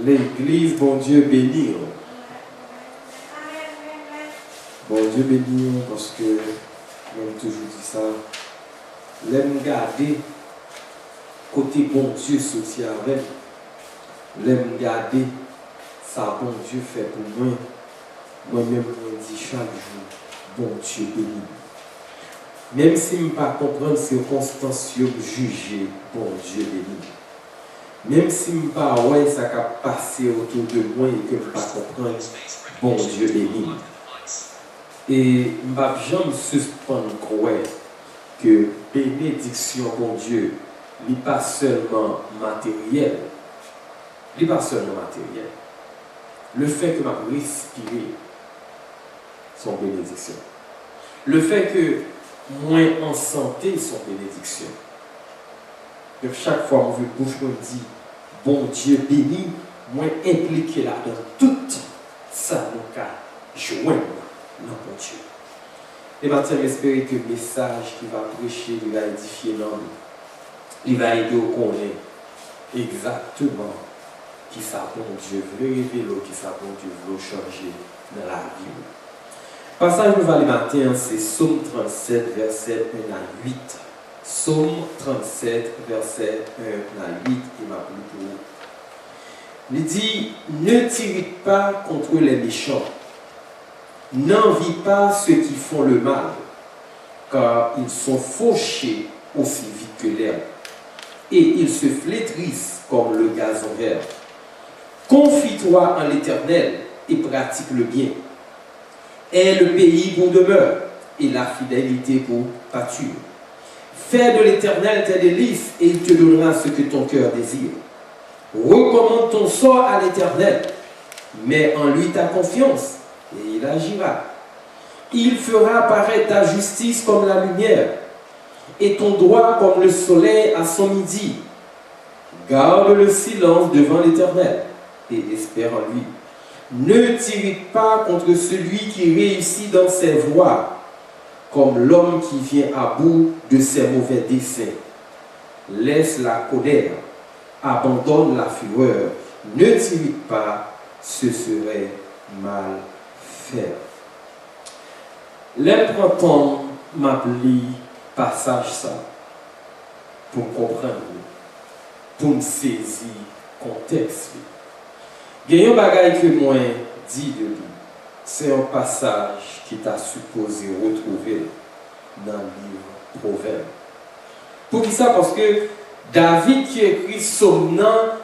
L'église, bon Dieu béni. Bon Dieu béni parce que, même toujours dit ça, l'aime garder côté bon Dieu sorti avec, l'aime garder ça bon Dieu fait pour moi. Moi-même, je dis chaque jour, bon Dieu béni. Même si je ne peux pas comprendre les circonstances juger, bon Dieu béni. Même si je ne peux pas voir ça qui a passé autour de moi et que je ne peux pas comprendre, bon Dieu béni. Et je ne peux pas jamais suspendre croire que bénédiction, bon Dieu, n'est pas seulement matériel. Il n'est pas seulement matériel. Le fait que je respire, son bénédiction. Le fait que moi en santé, son bénédiction. Que chaque fois que je bouche me dit, bon Dieu béni, moi impliqué là dans tout ça, nous cas joindre dans mon Dieu. Et maintenant, j'espère que le message qui va prêcher, il va édifier l'homme. Il va aider au connaître exactement qui ça bon Dieu veut révéler, qui ça bon Dieu veut changer dans la vie. Le passage nous va aller matin, c'est Psaume 37, verset 1 à 8. Psaume 37, verset 1 à 8, il m'a plu pour vous. Il dit, ne t'irrite pas contre les méchants, n'envie pas ceux qui font le mal, car ils sont fauchés aussi vite que l'herbe, et ils se flétrissent comme le gazon vert. Confie-toi en l'Éternel et pratique le bien. Aie le pays pour demeure et la fidélité pour pâture. Fais de l'Éternel tes délices et il te donnera ce que ton cœur désire. Recommande ton sort à l'Éternel, mets en lui ta confiance et il agira. Il fera apparaître ta justice comme la lumière et ton droit comme le soleil à son midi. Garde le silence devant l'Éternel et espère en lui. Ne t'irrite pas contre celui qui réussit dans ses voies, comme l'homme qui vient à bout de ses mauvais desseins. Laisse la colère, abandonne la fureur, ne t'irrite pas, ce serait mal faire. L'important m'appeler passage ça pour comprendre, pour me saisir contexte. Il y a un bagage que moi dit de lui. C'est un passage qui t'a supposé retrouver dans le livre Proverbes. Pour qui ça? Parce que David qui écrit Psaume,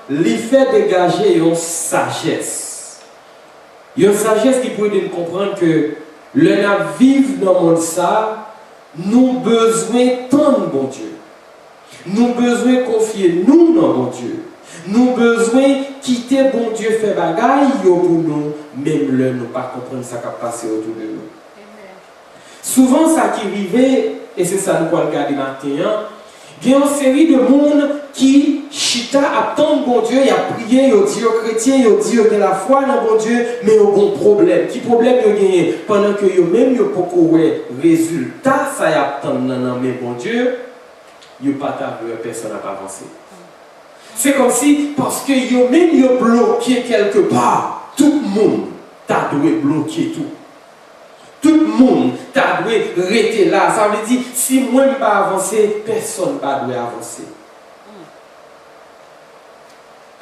lui fait dégager une sagesse. Il y a une sagesse qui pourrait nous comprendre que le nat vivre dans le monde ça, nous besoin tant de bon Dieu. Nous besoin confier nous dans bon Dieu. Nous besoin quitter bon Dieu fait bagaille pour nous, même le nous pas comprendre ça qui a passé autour de nous. Souvent ça qui arrivait, et c'est ça nous allons regarder maintenant, il y a une série de monde qui chita attend bon Dieu, il a prié, il a dit aux chrétiens, il a dit qu'il a la foi dans bon Dieu, mais il y a un bon problème. Qui problème il a gagné? Pendant que même il a pas de résultat, ça y attend dans mais bon Dieu, il n'y a pas de personne n'a pas avancé. C'est comme si, parce que yo même yo bloqué quelque part, tout le monde t'a dû bloquer tout. Tout le monde t'a dû rester là. Ça veut dire, si moi je ne vais pas avancer, personne ne va avancer.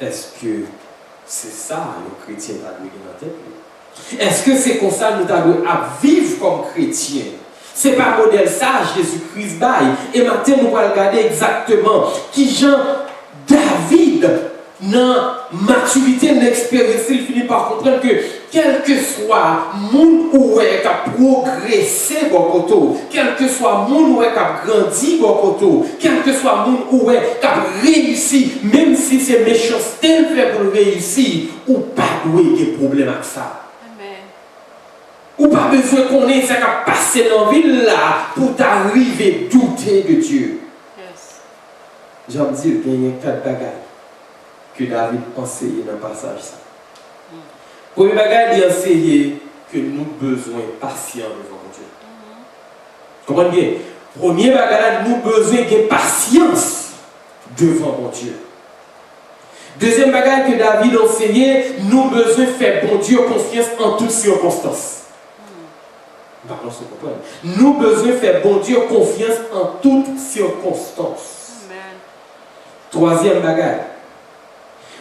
Est-ce que c'est ça le chrétien t'a dû dans la tête? Est-ce que c'est comme ça nous t'a dû à vivre comme chrétien? C'est pas modèle ça, Jésus-Christ baille. Et maintenant, nous allons regarder exactement qui Jean David, dans maturité, l'expérience, il finit par comprendre que quel que soit monde où est a progressé beaucoup, quel que soit monde où est a grandi beaucoup, quel que soit monde où est a réussi, même si c'est méchanceté fait pour réussir, ou pas de problème avec ça. Ou pas besoin qu'on ait ça qui a passé dans la ville là pour t'arriver à douter de Dieu. J'aime dire qu'il y a 4 bagages que David enseignait dans le passage. Premier bagage, il enseignait que nous avons besoin de patience devant Dieu. Comprenez bien? Premier bagage, nous avons besoin de patience devant mon Dieu. Deuxième bagage que David enseignait, nous besoin de faire bon Dieu confiance en toutes circonstances. Nous besoin de faire bon Dieu confiance en toutes circonstances. Amen. Troisième bagage.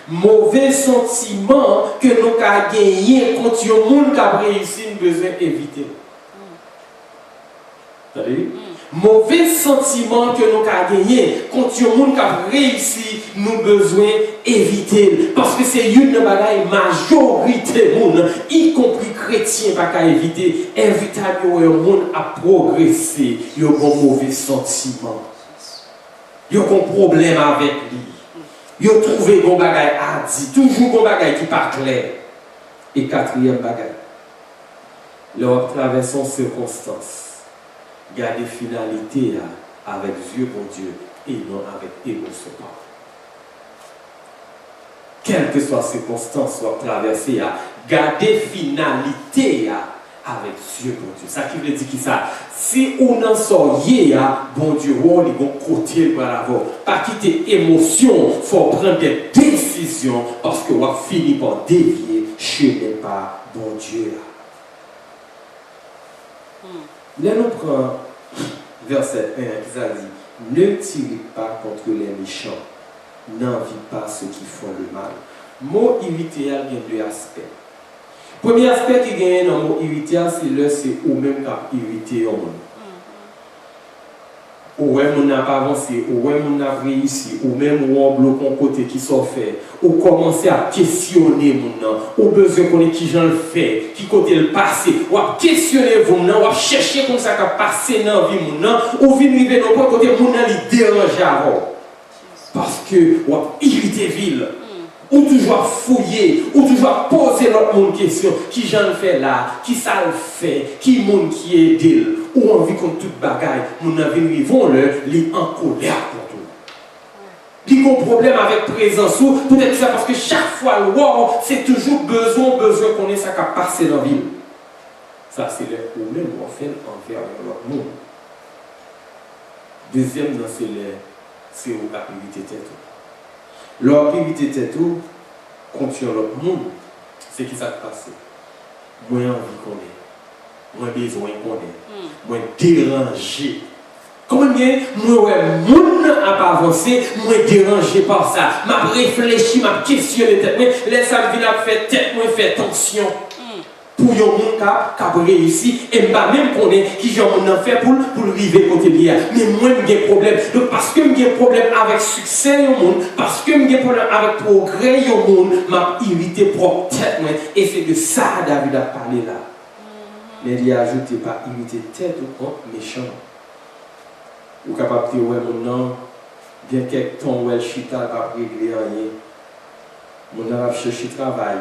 Mauvais sentiment que nous avons gagné contre un monde qui a réussi, nous besoin d'éviter. Vous savez? Mauvais sentiment que nous avons gagné contre un monde qui a réussi, nous besoin éviter. Parce que c'est une bagaille majorité monde, y compris chrétiens, pas qu'à éviter. Éviter que le monde a progressé, il y a un mauvais sentiment. Il y a un problème avec lui. Il a trouvé un bagaille à dire, toujours un bagaille qui n'est pas clair. Et quatrième bagaille, leur traversons circonstances. Garder finalité avec Dieu pour Dieu et non avec émotion. Quelles que soient les circonstances soit traversées, garder finalité avec Dieu pour Dieu. Ça qui veut dire qui ça? Si on en sort bon Dieu, on est bon côté par l'avant. Pas quitter émotion, il faut prendre des décisions parce que on finit par dévier chez pas bon Dieu. Là, nous prenons verset 1 qui a dit: ne tirez pas contre les méchants, n'envie pas ceux qui font le mal. Mot irrité, il y a deux aspects. Premier aspect qui gagne dans le mot irrité, c'est ou même qui irrité au monde. Ou même on n'a pas avancé, ou même on n'a réussi, ou même on bloque un côté qui s'en fait, ou commencer à questionner mon nom, ou besoin qu'on ait qui j'en le fait, qui côté le passé, ou à questionner vous nom, ou à chercher comme ça qu'à passer dans la vie mon nom, ou venir dans le côté mon nom il dérange avant. Parce que ou à irriter ville, ou toujours fouiller, ou toujours poser l'autre monde question, qui j'en le fait là, qui ça le fait, qui monde qui est d'elle. Ou envie comme toute bagaille, mon avis, ils vont les en colère pour tout. Ils ont un problème avec présence, peut-être ça parce que chaque fois le war, c'est toujours besoin qu'on ait ça qui a passé dans la ville. Ça, c'est le problème qu'on fait envers l'autre monde. Deuxième, c'est au captivité tête. Leur captivité tête, contre l'autre monde, c'est qui ça qui passe. Moins envie qu'on ait. Moins besoin qu'on ait, moins dérangé. Comment bien, moi, mon n'a pas avancé, moins dérangé par ça. M'a réfléchi, m'a questionné tête, mais laisse ça venir faire tête, moi faire tension. Pour yon monde qui a réussi, et même qu'on est qui j'en fait pour arriver côté bien. Mais moi, j'ai problème. Donc, parce que j'ai problème avec succès au monde, parce que j'ai problème avec progrès au monde, m'a irrité propre tête, et c'est de ça David a parlé là. Mais il a ajouté pas imiter tête ou contre méchant. Ou capable de dire, ouais, mon nom, bien quelques temps, ouais, chita, pas régler rien. Mon nom a cherché travail.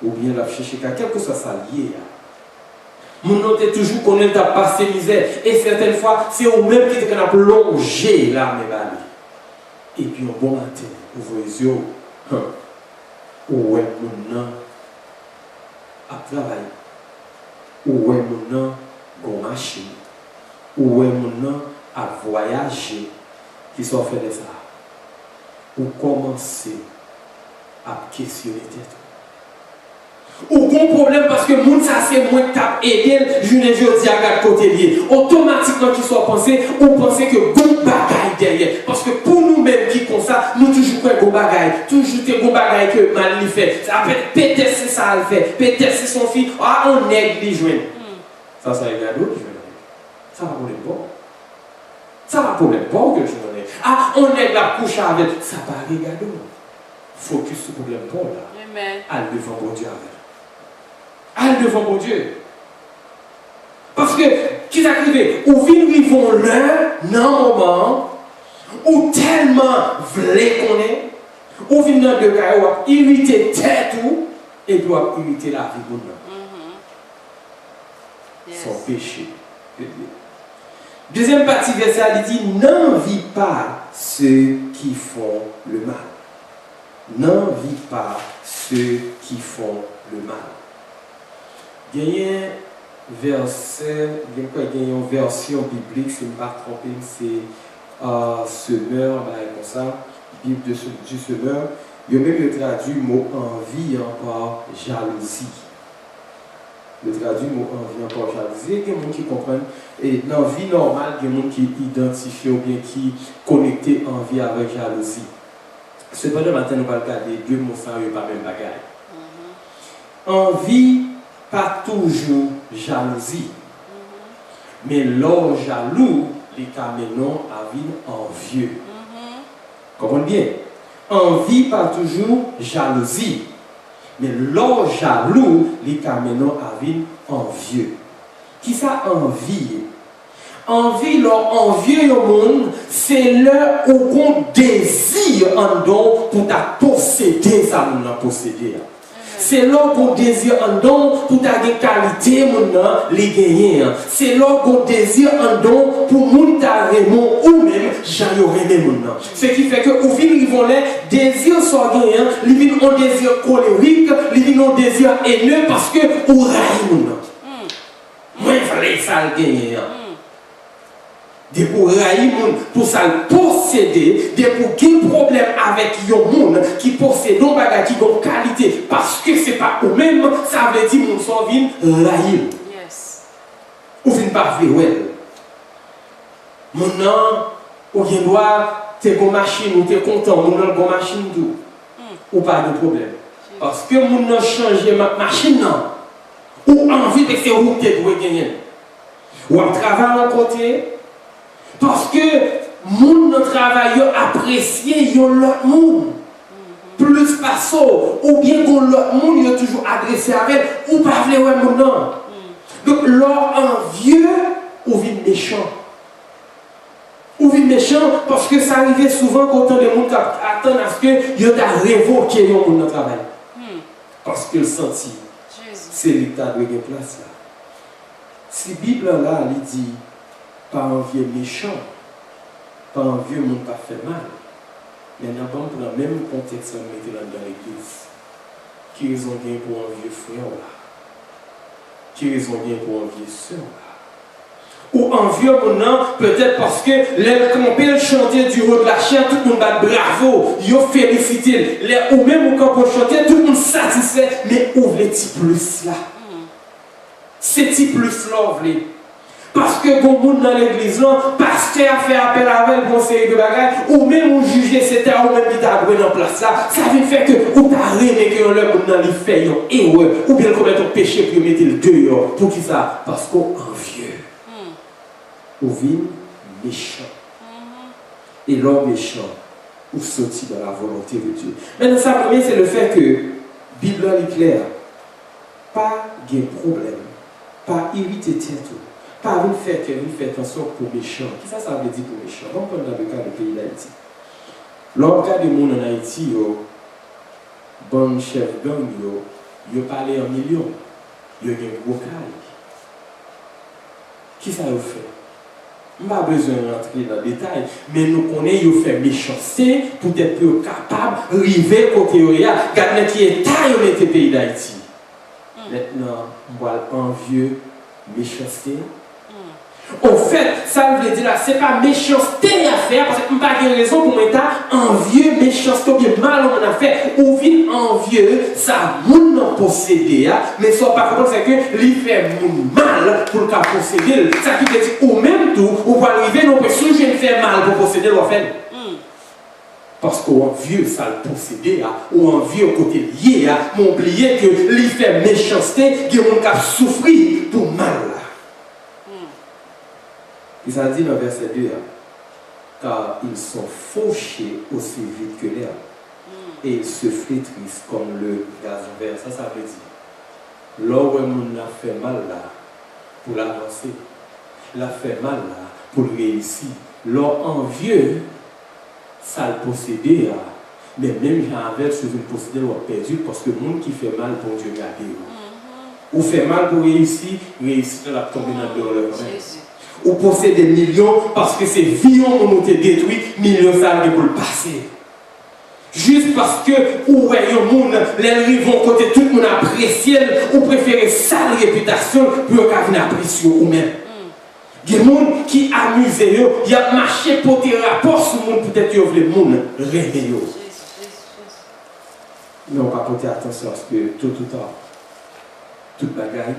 Ou bien il a cherché quel que soit ça lié. Mon nom est toujours connu de passer misère. Et certaines fois, c'est au même qui est plongé là, mes balles. Et puis, un bon matin, ouvre les yeux. Ouais, mon nom a travaillé. Où est mon nom à marcher, où est mon nom à voyager, qui sont fait de ça. Ou commencer à questionner tête. Ou bon problème parce que moun ça c'est moins tap aidé, je ne veux dire à côté lié. Automatiquement qui soit pensé, ou penser que bon bagaille derrière. Parce que pour nous-mêmes qui comme ça, nous toujours quoi bon bagaille, toujours des bon bagaille que mal lui fait. Peut-être c'est ça le fait, peut-être c'est son fils, on néglige. Ça regarde l'autre, ça va problème bon. Ça va problème bon que je n'en ai. On est la couche avec, ça va regarder. Focus sur le problème bon là. Amen. Allez devant mon Dieu avec. Allez devant mon Dieu. Parce que, qui est arrivé? Ou vils vont l'heure, dans un moment, ou tellement vle qu'on est, ou vient dans deux cas, ou irriter tête ou, et doit irriter la vie de nous. Son péché. Deuxième partie verset, il dit: n'envie pas ceux qui font le mal. N'envie pas ceux qui font le mal. Il y a un verset, il y a une version biblique, si je ne me pas trompé, c'est semeur, comme ça, Bible du semeur. Il y a même traduit le mot envie par jalousie. Le traduit le mot envie par jalousie. Il y a des gens qui comprennent. Et dans la vie normale, il y a des gens qui identifient ou bien qui connectent envie avec jalousie. Cependant, maintenant, nous allons regarder deux mots sans eux, pas même bagaille. Envie, pas toujours jalousie. Mais l'or jaloux, les camions aviennent envieux. Comprenez bien? Envie, pas toujours jalousie. Mais l'or jaloux, les camions aviennent envieux. Qui ça envie? Envie, leur envieux au monde, c'est l'heure où on désire un don pour ta posséder ça, nous l'avons possédé. C'est là qu'on désire un don pour ta qualité, les gagner. C'est là qu'on désire un don pour mon Raymond ou même Jean-Yorémé. Ce qui fait que au final, ils vont les désirs soit gagnants, ils viennent en désir colérique, ils viennent en désir haineux parce que ou raïm. Moi, il fallait ça le gagner. Des pour raïm, pour ça le posséder, des pour qu'il y ait problème avec un monde qui possède un bagage qui a une qualité parce que ce n'est pas eux-mêmes, ça veut dire que nous vient raïm. Ou vient pas faire. Maintenant, ou bien doit, tu es une machine, ou tu es content, ou tu une machine, ou pas de problème. Parce que nous avons changé ma machine, ou envie de faire où tu dois gagner. Ou on travaille à côté. Parce que moun nan travail apprécié l'autre monde. Plus pas ça, ou bien que l'autre monde est toujours adressé avec, ou pas vle ouais moun nan. Donc l'or envieux ou vin méchant. Ou vin méchant parce que ça arrive souvent quand les gens attendent à ce que yo ta révoqué yon moun nan travail. Parce que le senti c'est l'état de place là. Si la Bible là elle dit pas un vieux méchant, pas un vieux monde qui a fait mal. Mais nous avons pour le même contexte qu'on met dans l'église. Qui raison bien pour un vieux frère là? Qui raison bien pour un vieux soeur là? Ou un vieux monde, peut-être parce que les campés le chanter du haut de la chair, tout le monde bat bravo, ils félicité. Ou même quand on chanter, tout le monde satisfait, mais ouvre les petits plus là. Ces petits plus là, ouvrez. Parce que bon monde dans l'église, pasteur a fait appel avec le conseil de bagages, ou même on juge c'était ou même qui t'a dans place là, ça veut faire que ou t'as rêvé que le monde dans les fait ou bien commettre un péché pour mettre le dehors. Pour qui ça? Parce qu'on envieux. Ou vin méchant. Et l'homme méchant, ou sorti dans la volonté de Dieu. Maintenant, ça premier, c'est le fait que la Bible est claire. Pas de problème. Pas irriter tête. Pas vous faire attention pour méchant. Qu'est-ce que ça veut dire pour méchant? On prend dans le cas du pays d'Haïti. Lors du cas des gens en Haïti, bon chef gang, ils parlent en millions. Ils ont un gros caille. Qui ça vous fait? On n'a pas besoin d'entrer dans le détail, mais nous connaissons qu'ils fait méchanceté pour être plus capable d'arriver côté Oya. Regardez qui est taille dans le pays d'Haïti. Maintenant, on voit envieux, méchanceté. En fait, ça veut dire là, ce n'est pas méchanceté à faire, parce que je n'ai pas de raison pour mettre envieux, méchanceté, ou bien mal on a fait, ou vite envieux, ça moun non possédé, mais ce n'est pas comme ça que lui fait mal pour le cas posséder. Ça qui veut dire, ou même tout, ou pour arriver, non, si je ne fais mal pour posséder, on fait. Parce qu'un vieux, ça le possédé, ou un vieux côté lié, m'oublier que lui fait méchanceté, que mon cap souffrir pour mal. Il a dit dans le verset 2, car ils sont fauchés aussi vite que l'air, et ils se flétrissent comme le gazon vert. Ça veut dire, là où on a fait mal là, pour l'avancer, l'a fait mal là, pour réussir. Là, envieux, ça le possédé, mais même j'avais sur une possédé, on a perdu, parce que le monde qui fait mal pour Dieu garder. Ou fait mal pour réussir, réussir la tomber dans le leur main. Ou posséder des millions parce que c'est violent qu'on nous détruit, millions ça pour le passer. Juste parce que, ou le monde, les vont côté tout le monde apprécie, ou préférer sale réputation pour qu'on vienne apprécier ou même. Il y a des gens qui amusent, il a marché pour tes rapports sur le monde, peut-être que le monde rêve. mais on va porter attention à ce que tout ou tard, toute bagaille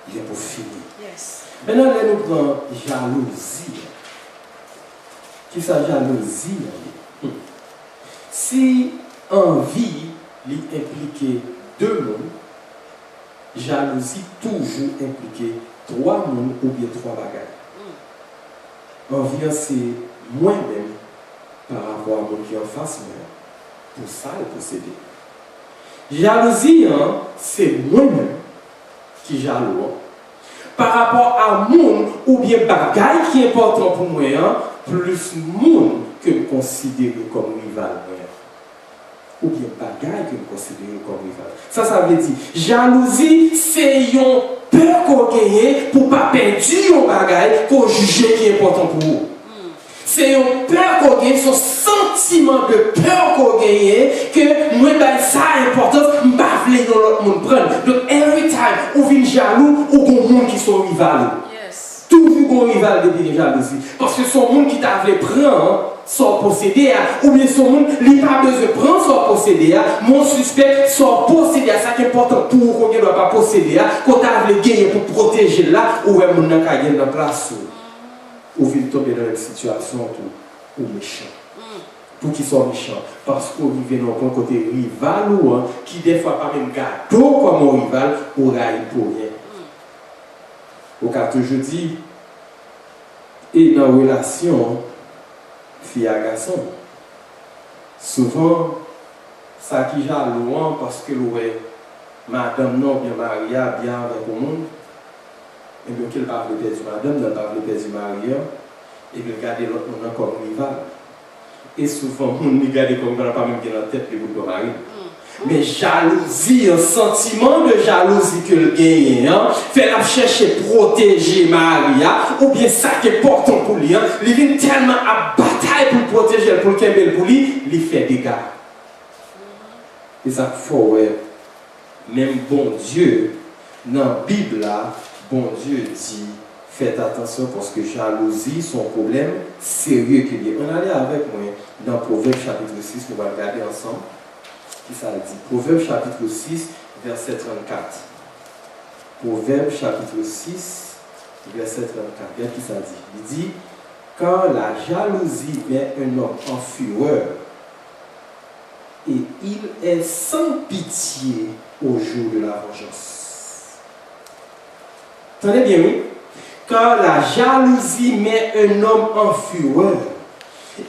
il est pour finir. Yes. Maintenant, là, nous prenons jalousie. Qui ça, jalousie? Si envie implique deux mondes, jalousie toujours implique trois mondes ou bien trois bagailles. Envie, c'est moi-même par rapport à mon qui en face, pour ça, le posséder. Jalousie, c'est moi-même qui jaloux. Par rapport à monde ou bien bagaille qui est important pour moi, plus monde que je considère comme rival. Ou bien bagaille que je considère comme rival. Ça veut dire, jalousie, c'est une peur qu'on gagne pour ne pas perdre un bagaille qu'on juge qui est important pour vous. C'est une peur qu'on gagne, son sentiment de peur qu'on gagne, que moi, ça a importance, je ne vais pas l'autre monde prendre. Donc, every time, on vient jaloux, ou qu'on monde qui sont rivales. Yes. Toujours qu'on rival depuis la jalousie. Parce que son monde qui t'a voulu prendre, son possédé, ou bien son monde, il n'a pas besoin de prendre son possédé, mon suspect, son possédé, ça qui est important pour qu'on ne doit pas posséder, qu'on t'a voulu gagner pour protéger là, ou est-ce qu'on a gagné dans la place. Ou vient tomber dans une situation ou méchant. Pour qu'ils soient méchants. Parce qu'on vit dans un côté rival ou qui des fois pas même gâteau comme un rival ou raille pour rien. Au cas où je dis, et dans la relation fille à garçon, souvent, ça qui jaloux parce que madame non bien Maria bien avec le monde. Et bien qu'il va perdre madame, il va perdre Maria, et qu'il garde l'autre monde comme rival. Et souvent, on ne regarde comme on n'a pas même dans la tête les bouts de mari. Mais jalousie, un sentiment de jalousie que le gagne, fait la chercher protéger Maria, ou bien ça qui est important pour lui, il vient tellement à bataille pour protéger, pour qu'il pour lui, il fait des dégâts. Et ça faut, même bon Dieu, dans la Bible là, bon Dieu dit, faites attention parce que jalousie, son problème sérieux qu'il y a. On allait avec moi dans Proverbe chapitre 6, nous allons regarder ensemble. Qui ça dit? Proverbe chapitre 6, verset 34. Proverbe chapitre 6, verset 34. Regarde qui ça dit. Il dit, quand la jalousie met un homme en fureur, et il est sans pitié au jour de la vengeance. Tenez bien, oui. Quand la jalousie met un homme en fureur,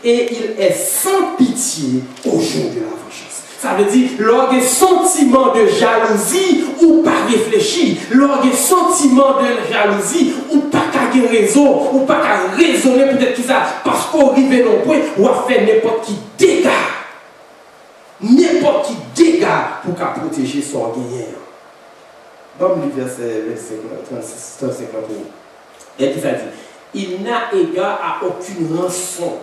et il est sans pitié au jour de la vengeance. Ça veut dire, lors des sentiments de jalousie, ou pas réfléchir. Lors des sentiments de jalousie, ou pas qu'à raison, ou pas qu'à raisonner peut-être qui ça, parce qu'on arrive non point, ou à faire n'importe qui dégât. N'importe qui dégât pour qu'à protéger son gagnant. Dans le verset 35 pour vous. Et qui ça dit? Il n'a égard à aucune rançon.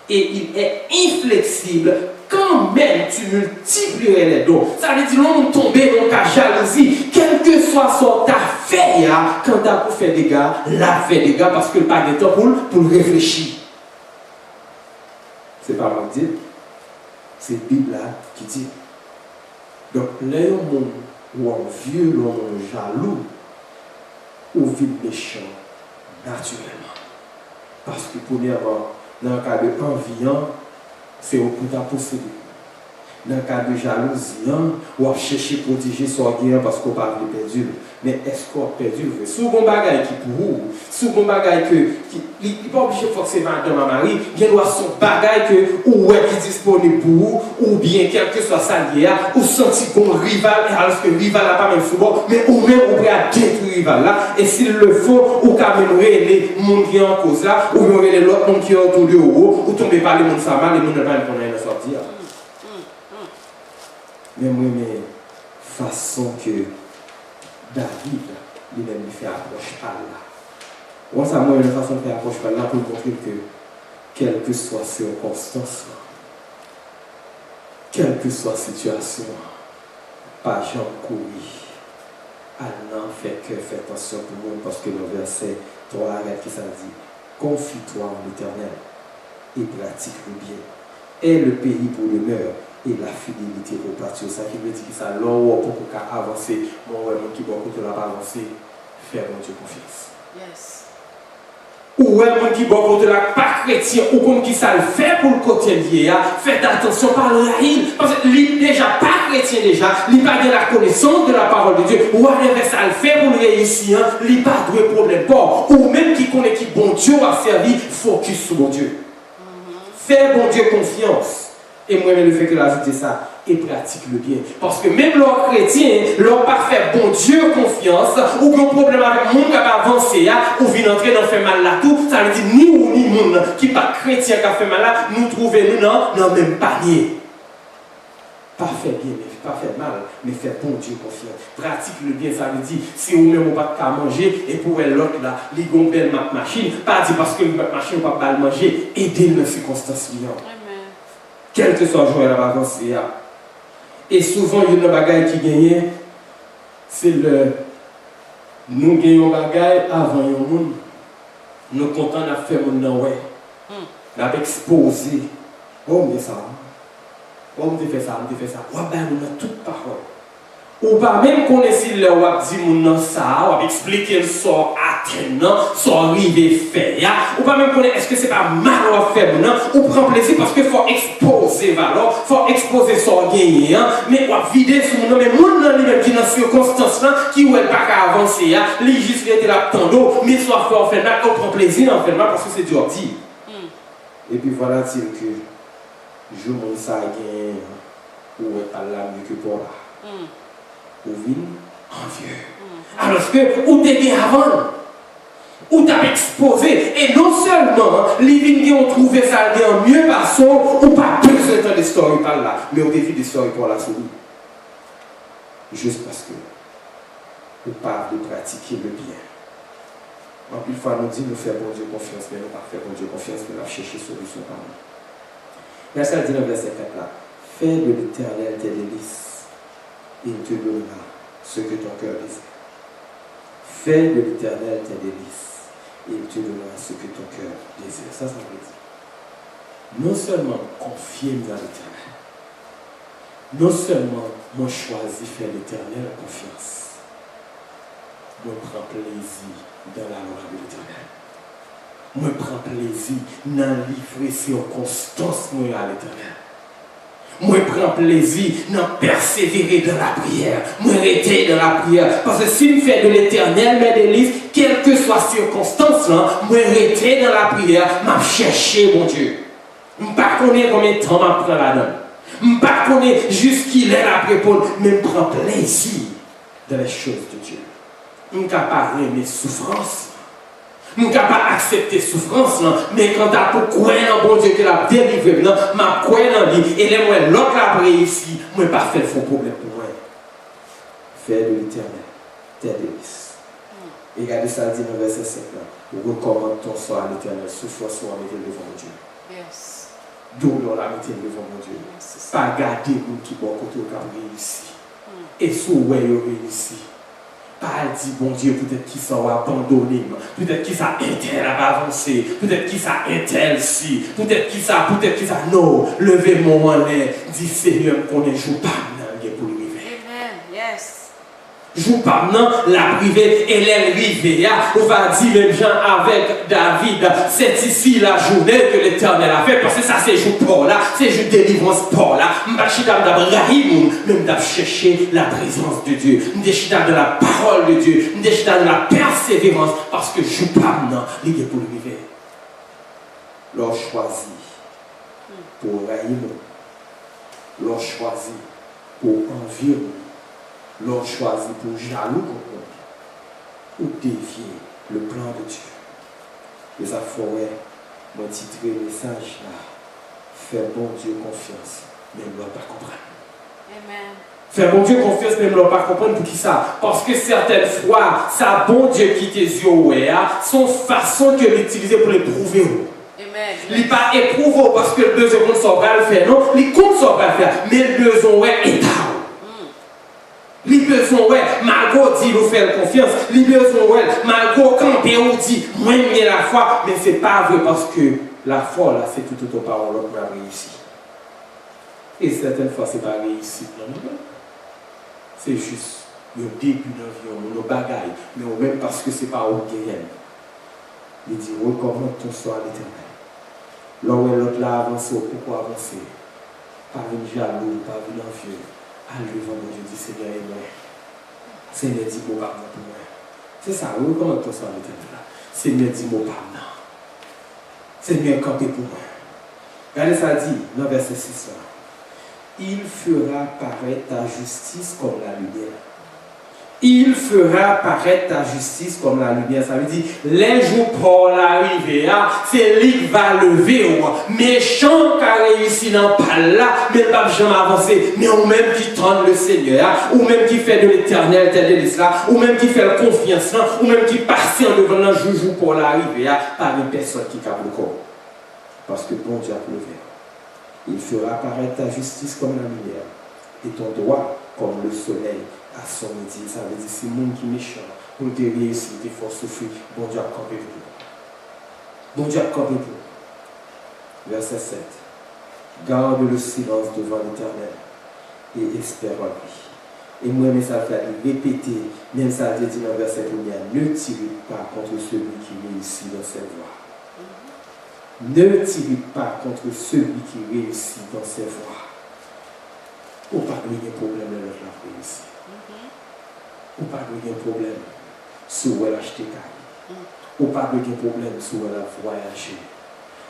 Et il est inflexible quand même tu multiplierais les dons. Ça veut dire l'on tombe dans ta jalousie, quel que soit son affaire, quand tu as pour faire des gars, la fait des gars parce que le pas de temps pour réfléchir. C'est pas moi qui dis, c'est la Bible là qui dit. Donc, les gens ou en vieux, l'homme jaloux, ou vide méchant, naturellement. Parce que premièrement, dans le cas de envie, c'est au coup de posséder. Dans le cas de jalousie, on va chercher à protéger son gain parce qu'on parle de perdu. Mais est-ce qu'on a perdu? Si vous avez un bagage qui pour vous, si vous avez un bagage qui n'est pas obligé forcément de ma mari, il doit son bagage qui est disponible pour vous, ou bien quel que soit ça lié, ou sentir qu'on rival, alors que le rival n'a pas même souvent, mais ou même on peut détruire le rival là, et s'il le faut, ou quand même les gens qui sont en cause là, ou bien les autres gens qui sont autour de vous, ou tomber par les gens ça mal, les gens ne vont pas connaître sortir. Mais moi, mais façon que David, lui-même, il fait approche par là. Moi, ça, moi, une façon de faire approche par là pour montrer que, quelle que soit circonstance, quelle que soit situation, pas Jean courir. Allah fait que fait attention pour nous parce que le verset 3 arrête qui ça dit confie-toi en l'Éternel et pratique le bien. Et le pays pour demeure et la fidélité pour partir. Ça qui veut dire que ça, l'or pour qu'on avancer, mon qui va côté là avancer, faire mon Dieu confiance. Yes. Ou un qui bon côté là pas chrétien ou comme qui ça le fait pour le côté lié, faites attention par le parce que lui déjà pas chrétien déjà, il pas de la connaissance de la parole de Dieu, ou à l'inverse ça le fait pour le réussir, il pas de problème pas, ou même qui connaît qui bon Dieu a servi, focus sur bon Dieu. Fais bon Dieu confiance. Et moi, le fait que l'ajouter ça, et pratique le bien. Parce que même leur chrétien, leur pas fait bon Dieu confiance, ou un problème avec le monde qui a avancé, ou vient entrer dans faire mal là tout, ça veut dire ni ou ni monde qui pas chrétien qui a fait mal là, nous trouvons nous dans le même panier. Pas faire bien, mais pas faire mal, mais faire bon Dieu confiance. Pratique le bien, ça veut dire, si vous même pas qu'à manger, et pour l'autre là, les belle machine, pas dire parce que le machine ne peut pas manger, aider dans les circonstances vivantes. Quel que soit le jour, elle va avancer. Et souvent, il y a une bagaille qui gagne, c'est le. Nous gagnons une bagaille avant le monde. Nous comptons à faire mon nom, ouais. Nous avons exposé. Oh, mais ça. Oh, on fait ça, on fait ça. On a toute parole. Ou pas même connaître le wap dit mon ça, ou expliquer le sort attenant, sort arrivé fait. Ou pas même connaître est-ce que c'est pas mal à faire ou prendre plaisir parce qu'il faut exposer valeur, faut exposer son gagné, mais ou vider sur mon nom, mais mon nom lui-même qui dans circonstance là, qui ou elle pas qu'à avancer, lui juste était là tando, mais soit faire en fait mal, on prend plaisir en fait mal parce que c'est du ordi. Et puis voilà t-il que je mon ça gagne ou est pas là mieux que pour là. Ou vin envieux. Alors que, ou t'es bien avant, ou t'as exposé, et non seulement, les vignes qui ont trouvé ça en mieux façon, ou pas besoin de l'histoire par là, mais au défi d'histoire pour la souris. Juste parce que, ou pas de pratiquer le bien. En plus, fois, nous dit, nous faire bon Dieu confiance, mais nous pas faire bon Dieu confiance, mais nous chercher solution par nous. Verset 19, verset 4 là. Fais de l'Éternel tes délices. Il te donnera ce que ton cœur désire. Fais de l'Éternel tes délices. Il te donnera ce que ton cœur désire. Ça veut dire. Non seulement confier dans l'Éternel, non seulement moi choisis faire l'Éternel en confiance, moi prends plaisir dans la loi de l'Éternel. Moi prends plaisir dans livrer circonstances à l'Éternel. Moi, prends plaisir dans persévérer dans la prière. Moi, rester dans la prière. Parce que si je fais de l'Éternel mes délices, quelle que soit la circonstance, moi, rester dans la prière, je chercher mon Dieu. Je ne sais pas combien de temps je prends là-dedans. Je ne sais pas jusqu'il est la réponse, mais je prends plaisir dans les choses de Dieu. Je ne sais pas mes souffrances. Nous ne pouvons pas accepter souffrance, mais quand tu as pour croire dans bon Dieu que la délivré, ma croire dans lui, et les l'autre la réussi, moi pas faire faux problème pour moi. Faire de l'Éternel tes délices. Et regardez ça dit dans le verset 5 là. Recommande ton sort à l'Éternel, souffre soit mettez devant Dieu. Yes. Douleur la mettez devant mon Dieu. Pas garder nous qui bon côté au cap réussi. Et sous ouais réussi. Pas dit, bon Dieu, peut-être qu'il s'en va abandonner, peut-être qu'il s'en intel à avancer, peut-être qu'il s'en intel si, peut-être qu'il s'en, non, levez-moi en l'air, dit Seigneur, qu'on est jour pas pour lui. Amen, yes. Joue pas non, la privée, elle est rivée. On va dire même gens avec David, c'est ici la journée que l'Éternel a fait, parce que ça c'est jour pour là, c'est jour délivrance pour là. M'achita d'Abraham, même d'avoir cherché la présence de Dieu, m'achita de la parole de Dieu, m'achita de la persévérance, parce que joue pas non, il est pour le vivre. L'on choisit pour Rahim, l'on choisit pour environ. L'on choisit pour jaloux ou défier le plan de Dieu. Et ça forêt, mon titre message là, faire bon Dieu confiance, mais ne pas comprendre. Amen. Faire bon Dieu confiance, mais ne pas comprendre pour qui ça. Parce que certaines fois, ça bon Dieu qui tes yeux, sont façon que l'utiliser pour l'éprouver. Il n'est pas éprouvé parce que le besoin ne soit pas le faire, non, il compte soit pas le faire, mais le besoin est là. Les besoins, ouais, Margot dit nous faire confiance. Les besoins, ouais, Margot camper ou dit, moi, mais la foi, mais c'est pas vrai parce que la foi, là, c'est tout autre parole qu'on a réussi. Et certaines fois, ce n'est pas réussite, non, non. C'est juste le début d'environ, nos bagailles, mais même parce que ce n'est pas au gain. Il dit, recommande ton soir à l'Éternel. Là où l'autre l'a avancé, pourquoi avancer? Pas venir jaloux, pas venir envieux. Allez devant mon Dieu, dit Seigneur, et moi. Seigneur, dis-moi pardon pour moi. C'est ça, recommande ton soir à l'Éternel. Seigneur, dis-moi pardon. Seigneur, campez pour moi. Regardez ça dit, dans verset 6. Il fera paraître ta justice comme la lumière. Il fera paraître ta justice comme la lumière. Ça veut dire, les jours pour l'arrivée, c'est lui qui va lever. Méchant qui a réussi dans pas là, mais pas jamais avancé. Mais ou même qui tente le Seigneur, ou même qui fait de l'éternel tel délice là, ou même qui fait la confiance, ou même qui passe en devant le jour pour l'arrivée, par une personne qui capte le corps. Parce que bon Dieu a levé. Il fera apparaître ta justice comme la lumière et ton droit comme le soleil à son midi. Ça veut dire c'est le monde qui est méchant. Pour te réussir, il faut souffrir. Bon Dieu a campé pour. Bon Dieu a campé pour. Verset 7. Garde le silence devant l'Éternel et espère en lui. Et moi, mais ça fait répéter, même ça a dit dans le verset 1, ne tirez pas contre celui qui réussit dans cette voie. Ne tirez pas contre celui qui réussit dans ses voies. Ou pas de problème dans notre réussite. Ou pas de problème si elle a acheté caille. Ou pas de problème si elle a voyagé.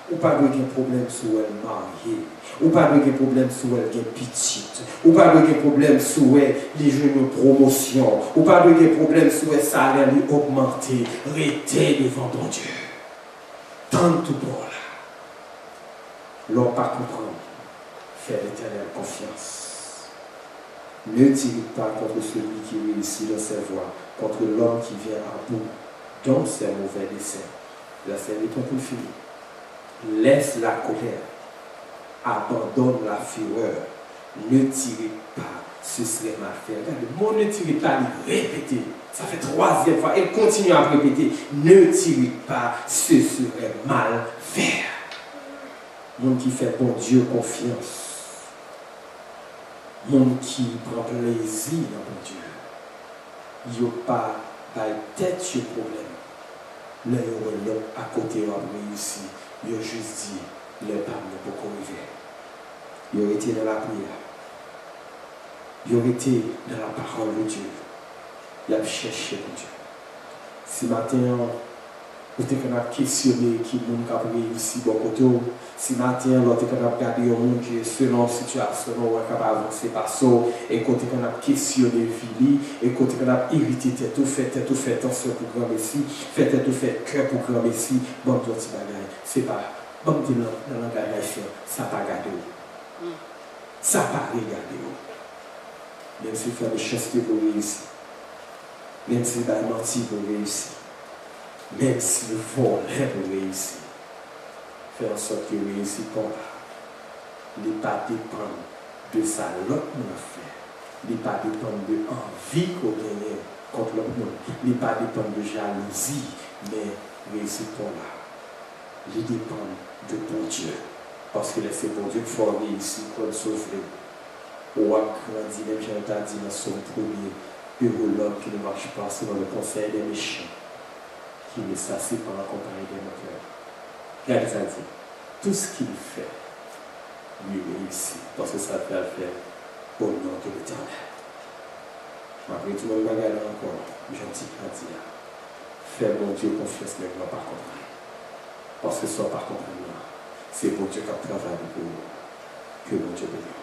Ou pas de problème si elle est mariée. Ou pas de problème si elle est petite. Ou pas de problème si elle a une promotion. Ou pas de problème si elle salaire est augmenté. Restez devant ton Dieu. Tant tout pour là. L'on pas comprendre. Faire l'éternelle confiance. Ne tirez pas contre celui qui réussit dans ses voies, contre l'homme qui vient à bout dans ses mauvais desseins. Verset 8 pour finir. Laisse la colère, abandonne la fureur, ne tirez pas, ce serait mal fait. Le mot ne tirez pas, il répète. Ça fait 3e fois, elle continue à répéter. Ne tirez pas, ce serait mal faire. Monde qui fait bon Dieu confiance. Monde qui prend plaisir dans bon Dieu. Il n'y a pas de tête sur le problème. Là, à côté, on a réussi. Il a juste dit, les femmes ne peuvent pas arriver. Il a été dans la prière. Il a été dans la parole de Dieu. Il a cherché pour Dieu. Ce matin, vous êtes capable de questionner qui est réussi bon côté. Ce matin, vous êtes capable de regarder un monde qui est selon la situation, vous êtes capable d'avancer par ça. Et quand vous êtes capable de questionner la vie, et quand vous êtes capable d'irriter tout fait attention pour grand Messie, faites tout fait cœur pour grand Messie, bon, tout petit bagage. C'est pas, bon, dans le langage, ça n'a pas gardé. Ça n'a pas regardé. Même si vous faites des choses pour réussir. Même si vous avez menti pour réussir. Même si vous volez pour réussir. Faire en sorte que vous réussissez pas. Il ne pas dépendre de ça l'autre monde a fait. Il ne pas dépendre de l'envie qu'on gagne contre l'autre monde. Il ne pas dépendre de jalousie, mais réussir pas là. Il dépend de bon Dieu. Parce que c'est bon Dieu qu'il faut réussir pour sauver. Ou à grandir, même j'ai entendu dans son premier, heureux l'homme qui ne marche pas selon le conseil des méchants, qui ne s'assied par la compagnie des moqueurs. Regardez ça dit, tout ce qu'il fait, lui réussit, parce que ça fait faire au nom de l'Éternel. Après tout le monde va regarder encore, gentil à dire, faire mon Dieu confiance, mais pas comprendre. Parce que ça, par contre, c'est bon Dieu qui a travaillé pour que mon Dieu bénisse.